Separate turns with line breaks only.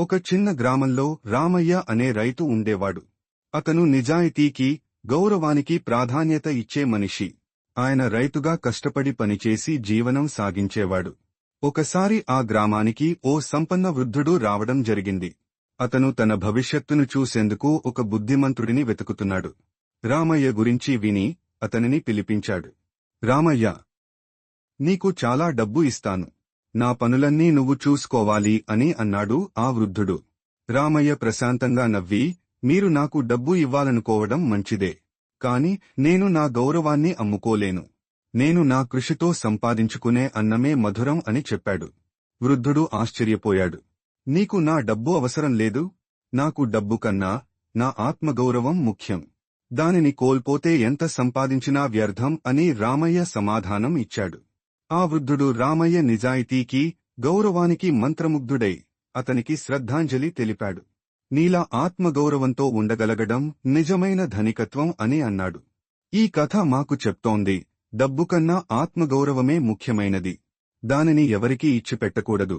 ఒక చిన్న గ్రామంలో రామయ్య అనే రైతు ఉండేవాడు. అతను నిజాయితీకి, గౌరవానికి ప్రాధాన్యత ఇచ్చే మనిషి. ఆయన రైతుగా కష్టపడి పనిచేసి జీవనం సాగించేవాడు. ఒకసారి ఆ గ్రామానికి ఓ సంపన్న వృద్ధుడు రావడం జరిగింది. అతను తన భవిష్యత్తును చూసేందుకు ఒక బుద్ధిమంతుడిని వెతుకుతున్నాడు. రామయ్య గురించి విని అతనిని పిలిపించాడు. రామయ్య, నీకు చాలా డబ్బు ఇస్తాను. నా పనులన్నీ నువ్వు చూసుకోవాలి అని అన్నాడు ఆ వృద్ధుడు. రామయ్య ప్రశాంతంగా నవ్వి, మీరు నాకు డబ్బు ఇవ్వాలనుకోవడం మంచిదే. కాని నేను నా గౌరవాన్ని అమ్ముకోలేను. నేను నా కృషితో సంపాదించుకునే అన్నమే మధురం అని చెప్పాడు. వృద్ధుడు ఆశ్చర్యపోయాడు. నీకు నా డబ్బు అవసరం లేదు. నాకు డబ్బు కన్నా నా ఆత్మగౌరవం ముఖ్యం. దానిని కోల్పోతే ఎంత సంపాదించినా వ్యర్థం అని రామయ్య సమాధానం ఇచ్చాడు. ఆ వృద్ధుడు రామయ్య నిజాయితీకి, గౌరవానికి మంత్రముగ్ధుడై అతనికి శ్రద్ధాంజలి తెలిపాడు. నీలా ఆత్మగౌరవంతో ఉండగలగడం నిజమైన ధనికత్వం అని అన్నాడు. ఈ కథ మాకు చెప్తోంది, డబ్బు కన్నా ఆత్మగౌరవమే ముఖ్యమైనది. దానిని ఎవరికీ ఇచ్చిపెట్టకూడదు.